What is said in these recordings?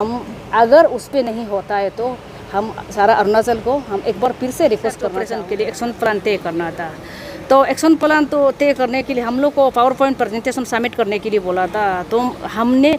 हम अगर उस पे नहीं होता है तो हम सारा अरुणाचल को हम एक बार फिर से रिक्वेस्ट ऑपरेशन के लिए एक्शन प्लान तय करना था। तो एक्शन प्लान तो तय करने के लिए हम लोग को पावर पॉइंट प्रेजेंटेशन सबमिट करने के लिए बोला था। तो हमने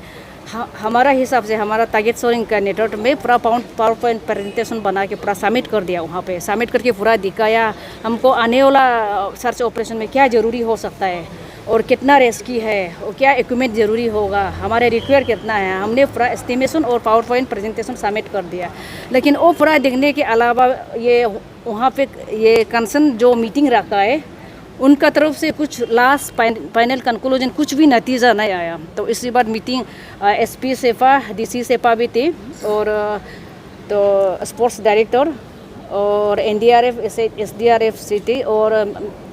हमारा हिसाब से हमारा तागेत सोरिंग का नेटवर्क में पूरा पावर पॉइंट प्रेजेंटेशन बना के पूरा सबमिट कर दिया। वहाँ पे सबमिट करके पूरा दिखाया हमको आने वाला सर्च ऑपरेशन में क्या ज़रूरी हो सकता है और कितना रेस्क्यू है और क्या इक्विपमेंट ज़रूरी होगा, हमारे रिक्वायर कितना है। हमने पूरा एस्टिमेशन और पावर पॉइंट प्रेजेंटेशन सबमिट कर दिया। लेकिन वो पूरा देखने के अलावा ये वहाँ पे ये कंसर्न जो मीटिंग रखा है उनका तरफ से कुछ लास्ट फाइनल कंक्लूजन कुछ भी नतीजा नहीं आया। तो इसी बार मीटिंग एसपी सेपा डीसी सेपा भी थी और तो स्पोर्ट्स डायरेक्टर और एनडीआरएफ एसडीआरएफ सी थी और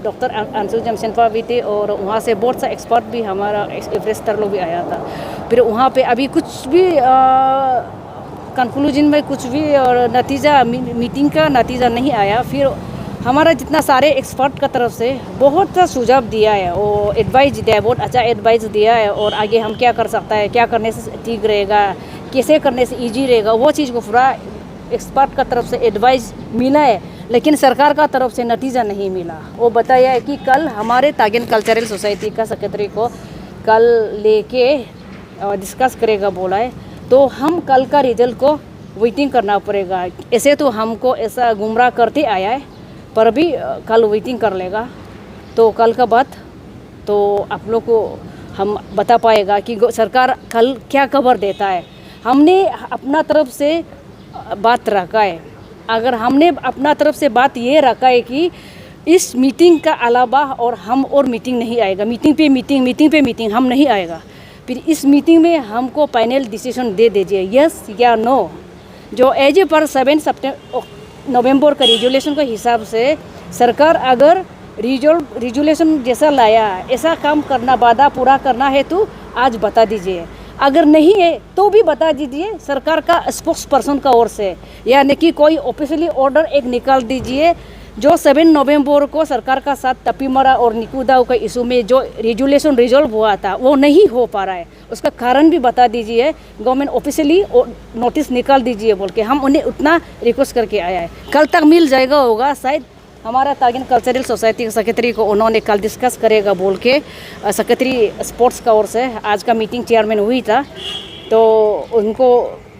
डॉक्टर अंशु जमशेदपा भी थे और वहाँ से बहुत सा एक्सपर्ट भी हमारा एवरेस्टर लोग भी आया था। फिर वहाँ पे अभी कुछ भी कंक्लूजन में कुछ भी और नतीजा मीटिंग का नतीजा नहीं आया। फिर हमारा जितना सारे एक्सपर्ट का तरफ से बहुत सा सुझाव दिया है और एडवाइस दिया है, बहुत अच्छा एडवाइस दिया है और आगे हम क्या कर सकता है, क्या करने से ठीक रहेगा, कैसे करने से ईजी रहेगा, वो चीज़ को पूरा एक्सपर्ट का तरफ से एडवाइस मिला है। लेकिन सरकार का तरफ से नतीजा नहीं मिला। वो बताया है कि कल हमारे तागेन कल्चरल सोसाइटी का सेक्रेटरी को कल लेके डिस्कस करेगा बोला है। तो हम कल का रिजल्ट को वेटिंग करना पड़ेगा। ऐसे तो हमको ऐसा गुमराह करते आया है पर भी कल वेटिंग कर लेगा। तो कल का बात तो आप लोग को हम बता पाएगा कि सरकार कल क्या खबर देता है। हमने अपना तरफ से बात रखा है। अगर हमने अपना तरफ से बात ये रखा है कि इस मीटिंग का अलावा और हम और मीटिंग नहीं आएगा, मीटिंग पे मीटिंग हम नहीं आएगा। फिर इस मीटिंग में हमको फाइनल डिसीजन दे दीजिए यस या नो। जो एज पर 7 नवंबर का रिजोल्यूशन के हिसाब से सरकार अगर रिजोल्यूशन जैसा लाया ऐसा काम करना वादा पूरा करना है तो आज बता दीजिए, अगर नहीं है तो भी बता दीजिए सरकार का स्पोक्स पर्सन का ओर से, यानी कि कोई ऑफिशियली ऑर्डर एक निकाल दीजिए। जो 7 नवंबर को सरकार का साथ तपीमरा और निकुदाव का इशू में जो रिजोल्यूशन रिजॉल्व हुआ था वो नहीं हो पा रहा है, उसका कारण भी बता दीजिए। गवर्नमेंट ऑफिशियली नोटिस निकाल दीजिए बोल के हम उन्हें उतना रिक्वेस्ट करके आया है। कल तक मिल जाएगा होगा शायद। हमारा तागेन कल्चरल सोसाइटी के सेक्रेटरी को उन्होंने कल डिस्कस करेगा बोल के सेक्रेटरी स्पोर्ट्स का ओर से आज का मीटिंग चेयरमैन हुई था तो उनको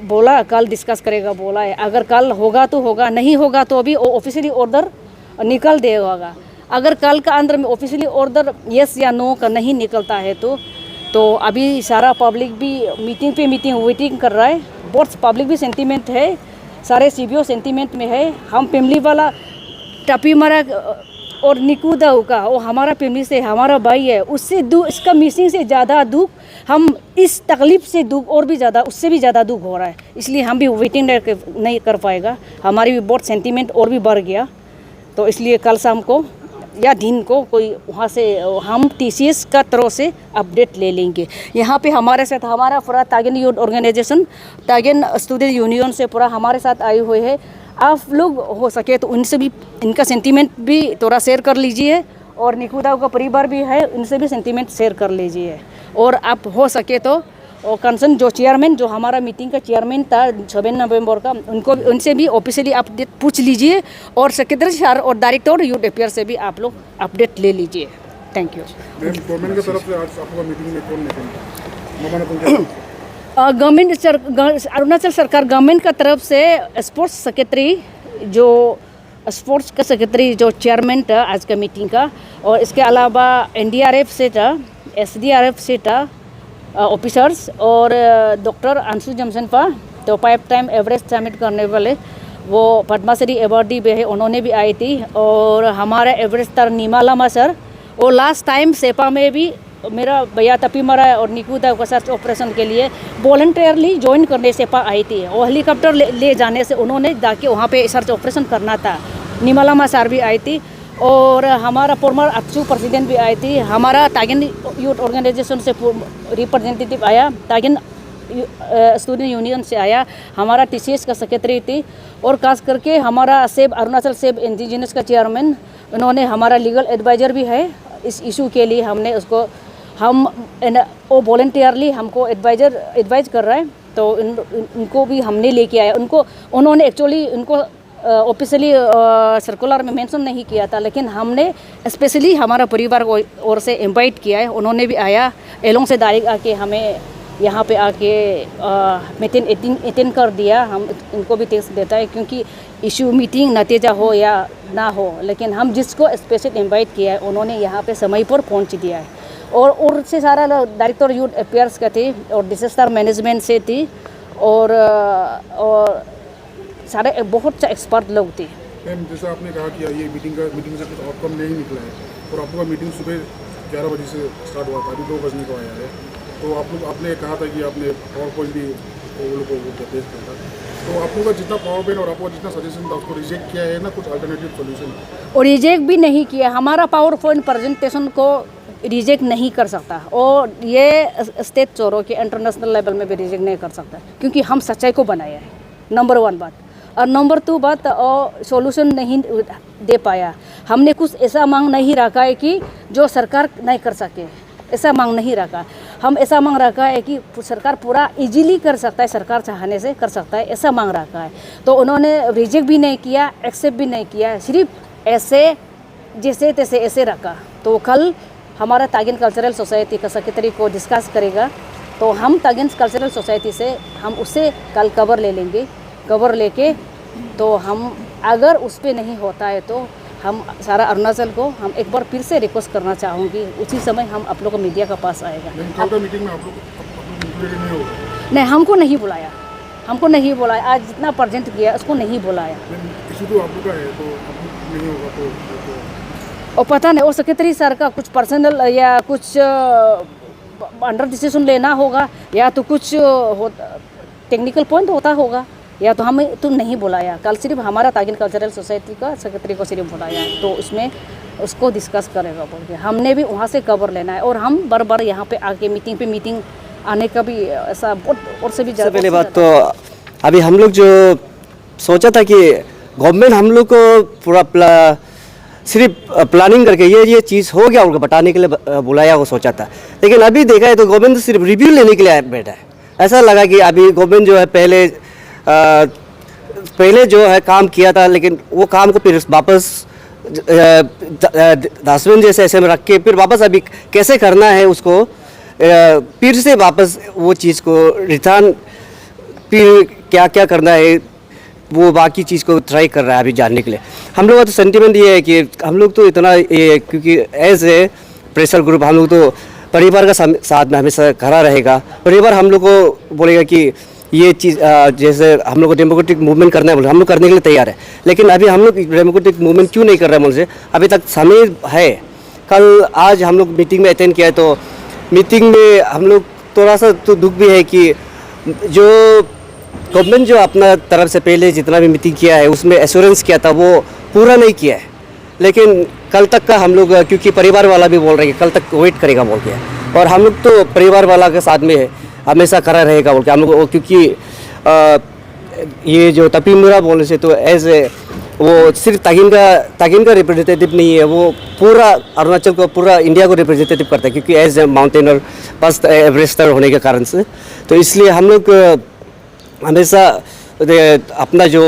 बोला कल डिस्कस करेगा बोला है। अगर कल होगा तो होगा, नहीं होगा तो अभी ऑफिशियली ऑर्डर निकल देगा। अगर कल का अंदर में ऑफिशियली ऑर्डर यस या नो का नहीं निकलता है तो अभी सारा पब्लिक भी मीटिंग पे मीटिंग वेटिंग कर रहा है। बहुत पब्लिक भी सेंटीमेंट है, सारे सीबीओ सेंटीमेंट में है। हम फैमिली वाला टपीमरा और निकुदाव का वो हमारा फैमिली से हमारा भाई है, उससे दुख, इसका मिसिंग से ज़्यादा दुख, हम इस तकलीफ से दुख और भी ज़्यादा उससे भी ज़्यादा दुख हो रहा है। इसलिए हम भी वेटिंग नहीं कर पाएगा, हमारी भी बहुत सेंटीमेंट और भी बढ़ गया। तो इसलिए कल शाम को या दिन को कोई वहाँ से हम टीसीएस का तरफ से अपडेट ले लेंगे। यहाँ पे हमारे साथ हमारा पूरा तागेन यूथ ऑर्गेनाइजेशन तागेन स्टूडेंट यूनियन से पूरा हमारे साथ आए हुए हैं। आप लोग हो सके तो उनसे भी इनका सेंटीमेंट भी थोड़ा शेयर कर लीजिए और निकुदाव का परिवार भी है उनसे भी सेंटीमेंट शेयर कर लीजिए। और आप हो सके तो कंसर्न जो चेयरमैन जो हमारा मीटिंग का चेयरमैन था 7 नवंबर का उनसे भी ऑफिशियली अपडेट पूछ लीजिए और सेक्रेटरी सर और डायरेक्टर यूथ अफेयर से भी आप लोग अपडेट ले लीजिए। Thank you. गवर्नमेंट की तरफ से आज आपका मीटिंग में कौन नहीं गवर्नमेंट अरुणाचल सरकार गवर्नमेंट का तरफ से स्पोर्ट्स सेक्रेटरी जो स्पोर्ट्स का सेक्रेटरी जो चेयरमैन था आज का मीटिंग का, और इसके अलावा एनडीआरएफ से था, एसडीआरएफ से था ऑफिसर्स और डॉक्टर अंशु जमशेदपा तो 5 टाइम एवरेस्ट सबमिट करने वाले वो पद्माश्री अवार्डी भी है, उन्होंने भी आई थी। और हमारा एवरेस्टर नीमा लामा सर वो लास्ट टाइम सेपा में भी मेरा भैया तपीमरा और निकुदाव का सर्च ऑपरेशन के लिए वॉलंटियरली ज्वाइन करने सेपा आई थी और हेलीकॉप्टर ले जाने से उन्होंने जाके वहाँ पे सर्च ऑपरेशन करना था। नीमा लामा सर भी आई थी और हमारा फॉर्मर अक्सू प्रेसिडेंट भी आई थी। हमारा तागेन यूथ ऑर्गेनाइजेशन से रिप्रेजेंटेटिव आया, तागेन स्टूडेंट यूनियन से आया, हमारा टीसीएस का सेक्रेटरी थी और खास करके हमारा सेब अरुणाचल सेब इंडिजिनस का चेयरमैन, उन्होंने हमारा लीगल एडवाइज़र भी है इस इशू के लिए। हमने उसको वो वॉलंटियरली हमको एडवाइज़ कर रहा है तो उनको भी हमने लेके आया। उन्होंने एक्चुअली उनको ऑफिशियली सर्कुलर में मेंशन नहीं किया था, लेकिन हमने स्पेशली हमारा परिवार को ओर से इनवाइट किया है। उन्होंने भी आया, एलोंग से डायरेक्ट आके हमें यहाँ पे आके मीटिंग अटेंड कर दिया। हम इनको भी टेक्स्ट देता है, क्योंकि इशू मीटिंग नतीजा हो या ना हो, लेकिन हम जिसको स्पेशल इनवाइट किया है उन्होंने यहाँ पे समय पर पहुँच दिया है। और से सारा डायरेक्टर यूथ अफेयर्स का थे और डिजास्टर मैनेजमेंट से थी और सारे बहुत से एक्सपर्ट लोग थे। मैम, जैसा आपने कहा कि ये मीटिंग से कुछ आउटकम नहीं निकला है और आप लोग का मीटिंग सुबह 11 बजे से स्टार्ट हुआ था, अभी 2 बजने को आया है। तो आपने कहा था कि आपने पावर पॉइंट भी वो लोग को पेश किया था, तो आप लोगों का जितना पावर पॉइंट और आपका जितना सजेशन था उसको रिजेक्ट किया है ना, कुछ अल्टरनेटिव सोल्यूशन? और रिजेक्ट भी नहीं किया, हमारा पावर पॉइंट प्रेजेंटेशन को रिजेक्ट नहीं कर सकता और ये स्टेट चोरों के इंटरनेशनल लेवल में भी रिजेक्ट नहीं कर सकता, क्योंकि हम सच्चाई को बनाया है, नंबर 1 बात। और नंबर 2 बात, सॉल्यूशन नहीं दे पाया। हमने कुछ ऐसा मांग नहीं रखा है कि जो सरकार नहीं कर सके, ऐसा मांग नहीं रखा। हम ऐसा मांग रखा है कि सरकार पूरा इजीली कर सकता है, सरकार चाहने से कर सकता है, ऐसा मांग रखा है। तो उन्होंने रिजेक्ट भी नहीं किया, एक्सेप्ट भी नहीं किया, सिर्फ ऐसे जैसे तैसे ऐसे रखा। तो कल हमारा तागिन कल्चरल सोसाइटी का सेक्रेटरी को डिस्कस करेगा, तो हम तागिन कल्चरल सोसाइटी से हम उससे कल कवर ले लेंगे। कवर लेके तो हम अगर उस पर नहीं होता है तो हम सारा अरुणाचल को हम एक बार फिर से रिक्वेस्ट करना चाहूँगी, उसी समय हम आप लोग को मीडिया का पास आएगा। मीटिंग में आप लोग नहीं होगा? नहीं, हमको नहीं बुलाया, हमको नहीं बुलाया। आज जितना प्रेजेंट किया उसको नहीं बुलाया। इशू तो आप लोग का है, तो आप लोग नहीं होगा तो और पता नहीं, और सेक्रेटरी सर का कुछ पर्सनल या कुछ अंडर डिसीजन लेना होगा, या तो कुछ टेक्निकल पॉइंट होता होगा, या तो हमें तो नहीं बुलाया। कल सिर्फ हमारा तागिन कल्चरल सोसाइटी का सेक्रेटरी को सिर्फ बुलाया, तो उसमें उसको डिस्कस करेगा बोल के हमने भी वहाँ से कवर लेना है। और हम बार बार यहाँ पे आके मीटिंग आने का भी ऐसा बहुत और से भी ज़्यादा। पहले बात तो अभी हम लोग जो सोचा था कि गवर्नमेंट हम लोग को पूरा सिर्फ प्लानिंग करके ये चीज़ हो गया उनको बताने के लिए बुलाया, वो सोचा था। लेकिन अभी देखा है तो गवर्नमेंट सिर्फ रिव्यू लेने के लिए बैठा है। ऐसा लगा कि अभी गवर्नमेंट जो है पहले जो है काम किया था, लेकिन वो काम को फिर वापस डस्टबिन जैसे ऐसे में रख के फिर वापस अभी कैसे करना है उसको फिर से वापस वो चीज़ को रिटर्न फिर क्या क्या करना है वो बाकी चीज़ को ट्राई कर रहा है अभी जानने के लिए। हम लोग का तो सेंटिमेंट ये है कि हम लोग तो इतना ये, क्योंकि एज ए प्रेशर ग्रुप हम लोग तो परिवार का साथ में हमेशा खड़ा रहेगा। परिवार हम लोग को बोलेगा कि ये चीज़ जैसे हम लोग को डेमोक्रेटिक मूवमेंट करना है, बोले हम लोग करने के लिए तैयार है। लेकिन अभी हम लोग डेमोक्रेटिक मूवमेंट क्यों नहीं कर रहे हैं मुझसे, अभी तक समय है। कल आज हम लोग मीटिंग में अटेंड किया है, तो मीटिंग में हम लोग थोड़ा सा तो दुख भी है कि जो गवर्नमेंट जो अपना तरफ से पहले जितना भी मीटिंग किया है उसमें एश्योरेंस किया था वो पूरा नहीं किया है। लेकिन कल तक का हम लोग, क्योंकि परिवार वाला भी बोल रहे हैं कल तक वेट करेगा बोल के, और हम लोग तो परिवार वाला के साथ में हमेशा खड़ा रहेगा बोल के हम लोग, क्योंकि ये जो तपी मुरा बोलने से तो एज ए वो सिर्फ तागिन का रिप्रेजेंटेटिव नहीं है, वो पूरा अरुणाचल को पूरा इंडिया को रिप्रेजेंटेटिव करता है, क्योंकि as a mountaineer first Everester होने के कारण से। तो इसलिए हम लोग हमेशा अपना जो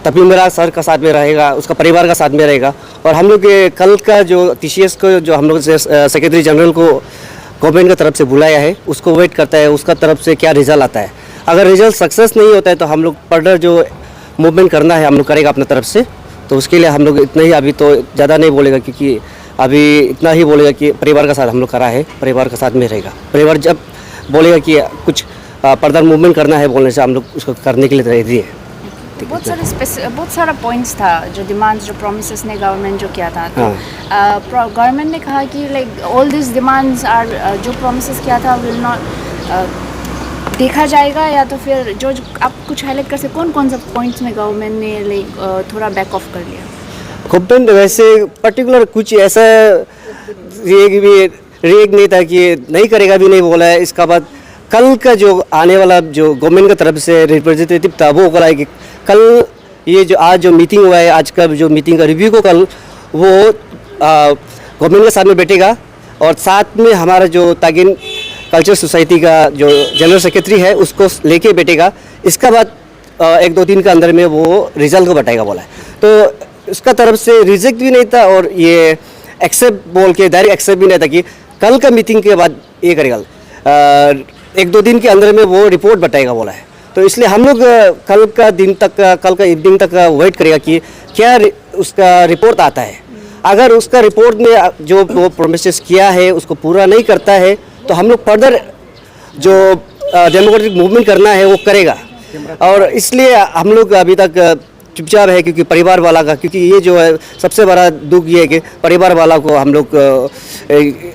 तपी मुरा सर का साथ में रहेगा, उसका परिवार का साथ में रहेगा। और हम लोग कल का जो TCS को जो हम लोग सेक्रेटरी जनरल को गवर्नमेंट की तरफ से बुलाया है उसको वेट करता है, उसका तरफ से क्या रिजल्ट आता है। अगर रिजल्ट सक्सेस नहीं होता है तो हम लोग फर्दर जो मूवमेंट करना है हम लोग करेगा अपने तरफ से। तो उसके लिए हम लोग इतना ही, अभी तो ज़्यादा नहीं बोलेगा, क्योंकि अभी इतना ही बोलेगा कि परिवार का साथ हम लोग करा है, परिवार का साथ में रहेगा। परिवार जब बोलेगा कि कुछ फर्दर मूवमेंट करना है बोलने से हम लोग उसको करने के लिए रेडी है। बहुत सारा पॉइंट्स था जो डिमांड्स, जो प्रोमिसेस ने गवर्नमेंट जो किया था। तो गवर्नमेंट ने कहा कि like all this demands are, जो प्रोमिसेस किया था विल नॉट देखा जाएगा, या तो फिर जो आप कुछ हाईलाइट कर सकते, कौन सा पॉइंट्स में गवर्नमेंट ने लाइक थोड़ा बैक ऑफ कर लिया? गवर्नमेंट वैसे पर्टिकुलर कुछ ऐसा रेग नहीं था कि नहीं करेगा भी नहीं बोला है। इसका बाद कल का जो आने वाला जो गवर्नमेंट की तरफ से रिप्रेजेंटेटिव था वो बोला है कि कल ये जो आज जो मीटिंग हुआ है, आज का जो मीटिंग का रिव्यू को कल वो गवर्नमेंट के साथ में बैठेगा, और साथ में हमारा जो तागिन कल्चर सोसाइटी का जो जनरल सेक्रेटरी है उसको लेके बैठेगा। इसका बाद 1-2 दिन के अंदर में वो रिजल्ट को बताएगा बोला है। तो उसका तरफ से रिजेक्ट भी नहीं था और ये एक्सेप्ट बोल के डायरेक्ट एक्सेप्ट भी नहीं था कि कल का मीटिंग के बाद ये करेगा। 1-2 दिन के अंदर में वो रिपोर्ट बताएगा बोला है। तो इसलिए हम लोग कल का इवनिंग तक वेट करेगा कि क्या उसका रिपोर्ट आता है। अगर उसका रिपोर्ट में जो वो प्रोमिसेस किया है उसको पूरा नहीं करता है तो हम लोग फर्दर जो डेमोक्रेटिक मूवमेंट करना है वो करेगा। और इसलिए हम लोग अभी तक चुपचाप है क्योंकि परिवार वाला का, क्योंकि ये जो है सबसे बड़ा दुख ये है कि परिवार वाला को हम लोग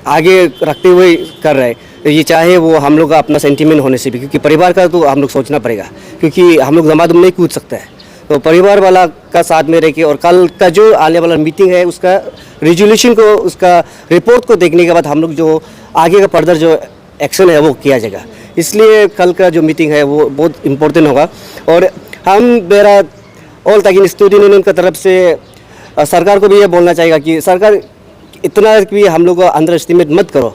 आगे रखते हुए कर रहे हैं। ये चाहे वो हम लोग का अपना सेंटीमेंट होने से भी, क्योंकि परिवार का तो हम लोग सोचना पड़ेगा क्योंकि हम लोग दमादम नहीं कूद सकते हैं। तो परिवार वाला का साथ में रह के और कल का जो आने वाला मीटिंग है उसका रिजोल्यूशन को, उसका रिपोर्ट को देखने के बाद हम लोग जो आगे का फर्दर जो एक्शन है वो किया जाएगा। इसलिए कल का जो मीटिंग है वो बहुत इम्पोर्टेंट होगा। और मेरा ऑल तकिन स्टूडेंट यूनियन की तरफ से सरकार को भी ये बोलना चाहिएगा कि सरकार इतना भी हम लोग को अंडर एस्टिमेट मत करो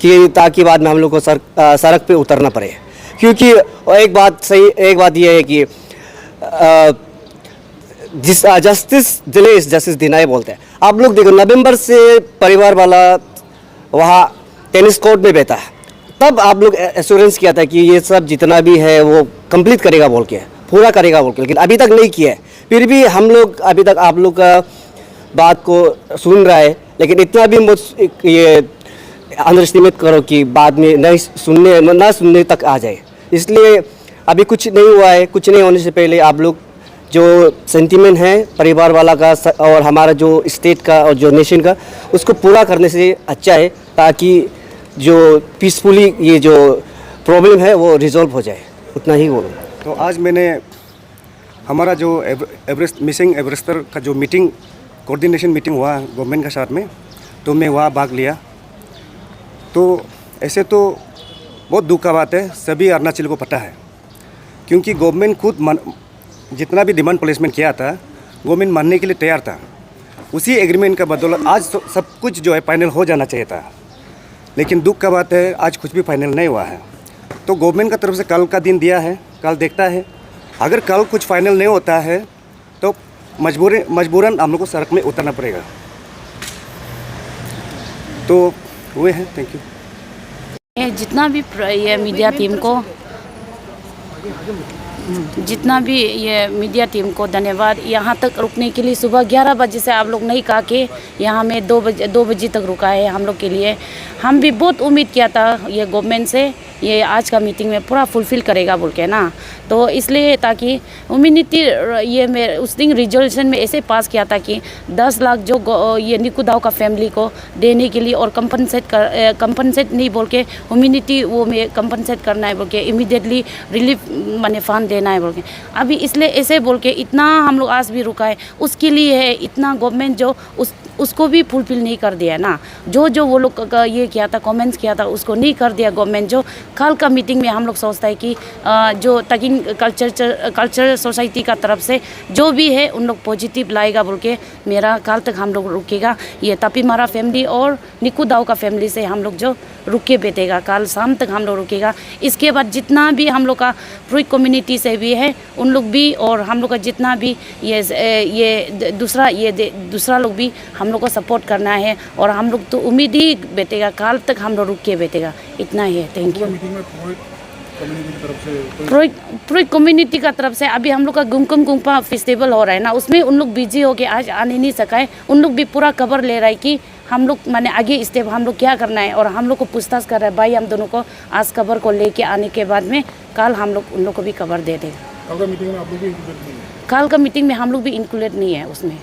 कि ताकि बाद में हम लोग को सड़क पे उतरना पड़े। क्योंकि एक बात ये है कि justice delay is justice deny बोलते हैं। आप लोग देखो नवंबर से परिवार वाला वहाँ टेनिस कोर्ट में बैठा है, तब आप लोग एश्योरेंस किया था कि ये सब जितना भी है वो कंप्लीट करेगा बोल के, पूरा करेगा बोल के, लेकिन अभी तक नहीं किया है। फिर भी हम लोग अभी तक आप लोग का बात को सुन रहा है, लेकिन इतना भी ये अंडर एस्टिमेट करो कि बाद में ना सुनने तक आ जाए। इसलिए अभी कुछ नहीं हुआ है। कुछ नहीं होने से पहले आप लोग जो सेंटीमेंट है परिवार वाला का और हमारा जो स्टेट का और जो नेशन का, उसको पूरा करने से अच्छा है ताकि जो पीसफुली ये जो प्रॉब्लम है वो रिजॉल्व हो जाए। उतना ही बोलूँ। तो आज मैंने हमारा जो मिसिंग एवरेस्टर का जो मीटिंग कोऑर्डिनेशन मीटिंग हुआ गवर्नमेंट के साथ में, तो मैं वहाँ भाग लिया। तो ऐसे तो बहुत दुख का बात है, सभी अरुणाचल को पता है, क्योंकि गवर्नमेंट खुद जितना भी डिमांड प्लेसमेंट किया था गवर्नमेंट मानने के लिए तैयार था। उसी एग्रीमेंट का बदौलत आज सब कुछ जो है फाइनल हो जाना चाहिए था, लेकिन दुख का बात है आज कुछ भी फाइनल नहीं हुआ है। तो गवर्नमेंट का तरफ से कल का दिन दिया है, कल देखता है। अगर कल कुछ फाइनल नहीं होता है तो मजबूरन हम लोग को सड़क में उतरना पड़ेगा। तो हुए हैं। Thank you. जितना भी ये मीडिया टीम को धन्यवाद। यहाँ तक रुकने के लिए सुबह 11 बजे से आप लोग नहीं कहा कि यहाँ में 2 बजे तक रुका है हम लोग के लिए। हम भी बहुत उम्मीद किया था ये गवर्नमेंट से, ये आज का मीटिंग में पूरा फुलफ़िल करेगा बोल के ना। तो इसलिए ताकि इम्यूनिटी ये मैं उस दिन रिजोल्यूशन में ऐसे पास किया था कि 10 लाख जो ये निकू दाव का फैमिली को देने के लिए और कंपनसेट नहीं बोल के इम्यूनिटी वो में कंपनसेट करना है बोल के, इमीडिएटली रिलीफ मनी फंड देना है बोल के। अभी इसलिए ऐसे बोल के इतना हम लोग आज भी रुका है, उसके लिए है इतना गवर्नमेंट जो उसको भी फुलफिल नहीं कर दिया ना। जो वो लोग ये किया था, कमेंट्स किया था, उसको नहीं कर दिया गवर्नमेंट। जो कल का मीटिंग में हम लोग सोचता है कि जो तकिन कल्चर सोसाइटी का तरफ से जो भी है उन लोग पॉजिटिव लाएगा बोल के मेरा कल तक हम लोग रुकेगा। ये तापीमारा फैमिली और निकू दाव का फैमिली से हम लोग जो रुक के बैठेगा, कल शाम तक हम लोग रुकेगा। इसके बाद जितना भी हम लोग का प्रुइक कम्युनिटी से भी है उन लोग भी, और हम लोग का जितना भी ये दूसरा लोग भी हम लोग को सपोर्ट करना है। और हम लोग तो उम्मीद ही बैठेगा, कल तक हम लोग रुक के बैठेगा। इतना ही है। Thank you. प्रुइक कम्युनिटी का तरफ से अभी हम लोग का गुमकुम गुम्पा फेस्टिवल हो रहा है ना, उसमें उन लोग बिजी हो के आज आने नहीं सका है। उन लोग भी पूरा कवर ले रहा है कि हम लोग माने आगे स्टेप हम लोग क्या करना है, और हम लोग को पूछताछ कर रहा है। भाई हम दोनों को आज कवर को लेके आने के बाद में कल हम लोग उन लोग को भी कवर दे देगा। कल का मीटिंग में आप लोग भी इंक्लूडेड नहीं है? कल का मीटिंग में हम लोग भी इंक्लूडेड नहीं है उसमें,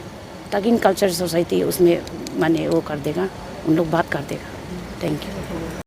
ताकि कल्चर सोसाइटी उसमें माने वो कर देगा, उन लोग बात कर देगा। Thank you.